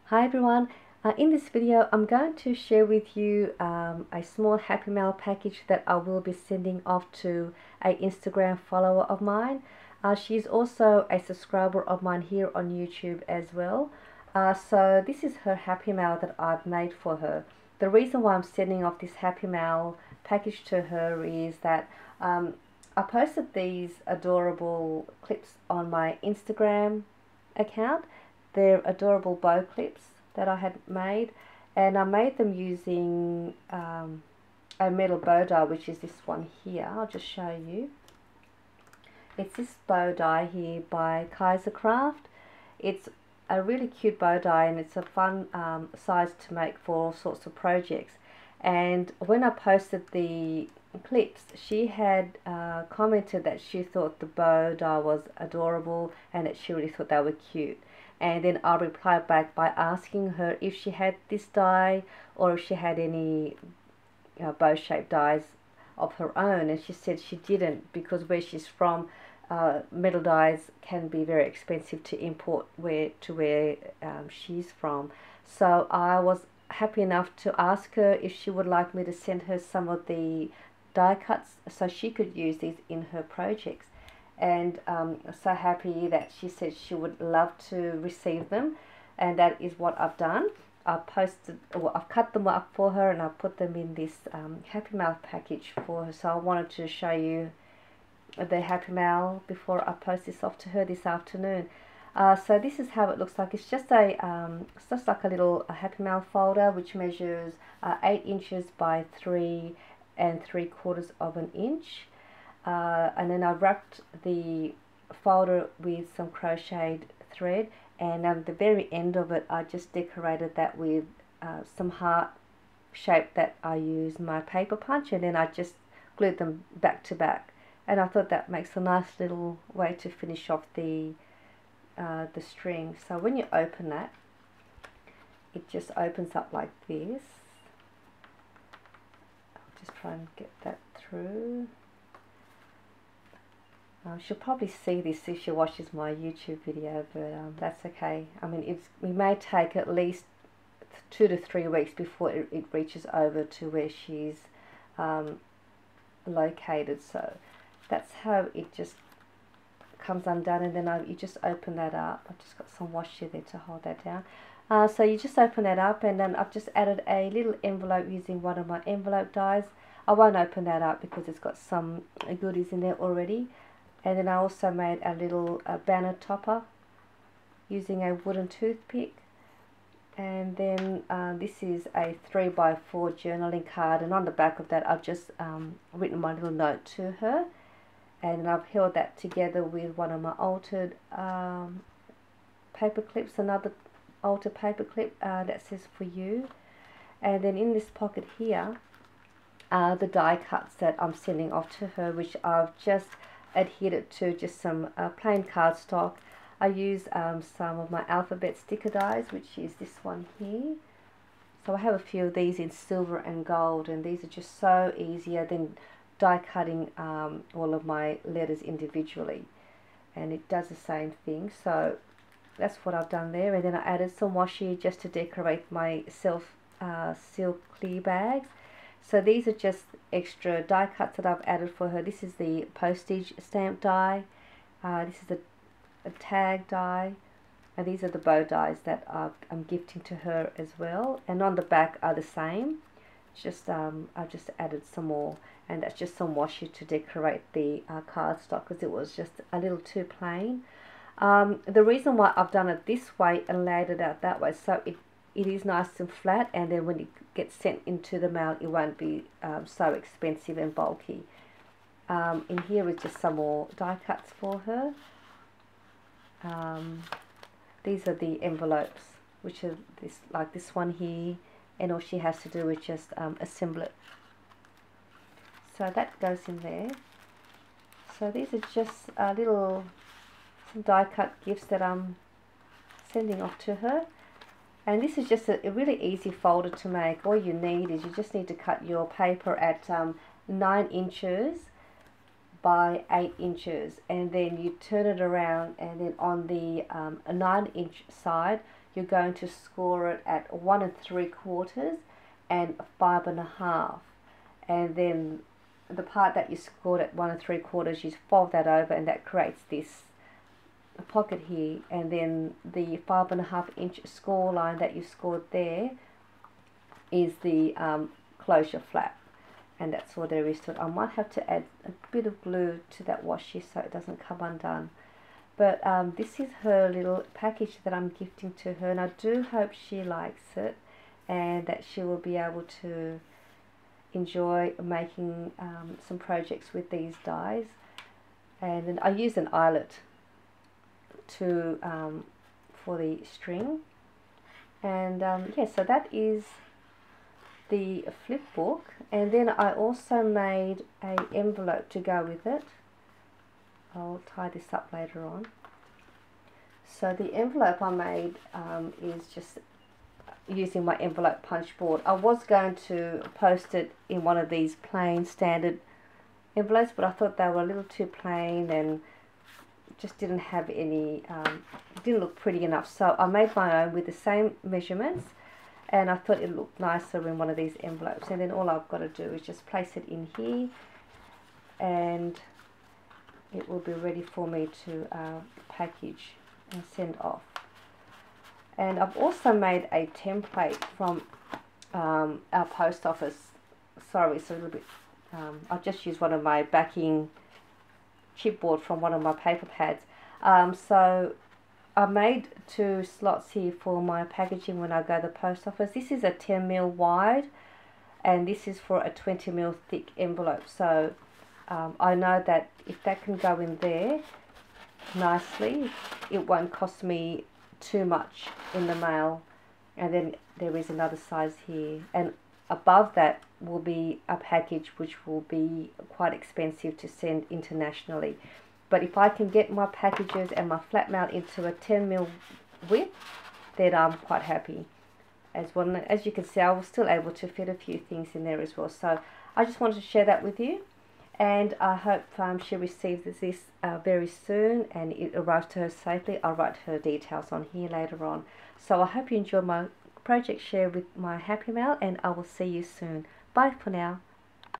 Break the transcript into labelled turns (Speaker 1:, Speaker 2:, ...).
Speaker 1: Hi everyone, in this video I'm going to share with you a small Happy Mail package that I will be sending off to a Instagram follower of mine. She's also a subscriber of mine here on YouTube as well. So this is her Happy Mail that I've made for her. The reason why I'm sending off this Happy Mail package to her is that I posted these adorable clips on my Instagram account. They're adorable bow clips that I had made, and I made them using a metal bow die, which is this one here. I'll just show you. It's this bow die here by Kaisercraft. It's a really cute bow die, and it's a fun size to make for all sorts of projects. And when I posted the clips, she had commented that she thought the bow die was adorable and that she really thought they were cute. And then I replied back by asking her if she had this die or if she had any bow shaped dies of her own, and she said she didn't, because where she's from, metal dies can be very expensive to import where she's from. So I was happy enough to ask her if she would like me to send her some of the die cuts so she could use these in her projects. And so happy that she said she would love to receive them, and that is what I've done. I've cut them up for her, and I've put them in this Happy Mail package for her. So I wanted to show you the Happy Mail before I post this off to her this afternoon. So this is how it looks like. It's just like a little Happy Mail folder, which measures 8 inches by 3 3/4 of an inch. And then I wrapped the folder with some crocheted thread, and at the very end of it I just decorated that with some heart shape that I use my paper punch, and then I just glued them back to back, and I thought that makes a nice little way to finish off the string. So when you open that, it just opens up like this. I'll just try and get that through. She'll probably see this if she watches my YouTube video, but that's okay. I mean, we may take at least 2 to 3 weeks before it reaches over to where she's located. So that's how it just comes undone, and then you just open that up. I've just got some washi there to hold that down. So you just open that up, and then I've just added a little envelope using one of my envelope dies. I won't open that up because it's got some goodies in there already. And then I also made a little banner topper using a wooden toothpick. And then this is a 3x4 journaling card, and on the back of that I've just written my little note to her, and I've held that together with one of my altered paper clips, another altered paper clip that says "for you." And then in this pocket here are the die cuts that I'm sending off to her, which I've just adhered it to just some plain cardstock. I use some of my alphabet sticker dies, which is this one here. So I have a few of these in silver and gold, and these are just so easier than die cutting all of my letters individually, and it does the same thing. So that's what I've done there. And then I added some washi just to decorate my self-seal clear bags. So these are just extra die cuts that I've added for her. This is the postage stamp die. This is a tag die. And these are the bow dies that I'm gifting to her as well. And on the back are the same. Just I've just added some more. And that's just some washi to decorate the cardstock, because it was just a little too plain. The reason why I've done it this way and laid it out that way, so it is nice and flat, and then when it gets sent into the mail it won't be so expensive and bulky. In here is just some more die cuts for her. These are the envelopes, which are like this one here, and all she has to do is just assemble it. So that goes in there. So these are just some die cut gifts that I'm sending off to her. And this is just a really easy folder to make. All you need is you just need to cut your paper at 9 inches by 8 inches, and then you turn it around, and then on the 9-inch side you're going to score it at 1 3/4 and 5 1/2, and then the part that you scored at 1 3/4, you fold that over, and that creates this pocket here, and then the 5 1/2 inch score line that you scored there is the closure flap, and that's all there is to it. I might have to add a bit of glue to that washi so it doesn't come undone. But this is her little package that I'm gifting to her, and I do hope she likes it and that she will be able to enjoy making some projects with these dies. And then I use an eyelet to for the string, and yeah, so that is the flip book. And then I also made a envelope to go with it. I'll tie this up later on. So the envelope I made is just using my envelope punch board. I was going to post it in one of these plain standard envelopes, but I thought they were a little too plain and just didn't have any, didn't look pretty enough. So I made my own with the same measurements, and I thought it looked nicer in one of these envelopes. And then all I've got to do is just place it in here, and it will be ready for me to package and send off. And I've also made a template from our post office. Sorry, it's a little bit, I've just used one of my backing chipboard from one of my paper pads. So I made 2 slots here for my packaging when I go to the post office. This is a 10mm wide, and this is for a 20mm thick envelope. So I know that if that can go in there nicely, it won't cost me too much in the mail. And then there is another size here, and above that will be a package which will be quite expensive to send internationally. But if I can get my packages and my flat mail into a 10mm width, then I'm quite happy. As you can see, I was still able to fit a few things in there as well. So I just wanted to share that with you, and I hope she receives this very soon and it arrives to her safely. I'll write her details on here later on. So I hope you enjoyed my project share with my Happy Mail, and I will see you soon. Bye for now.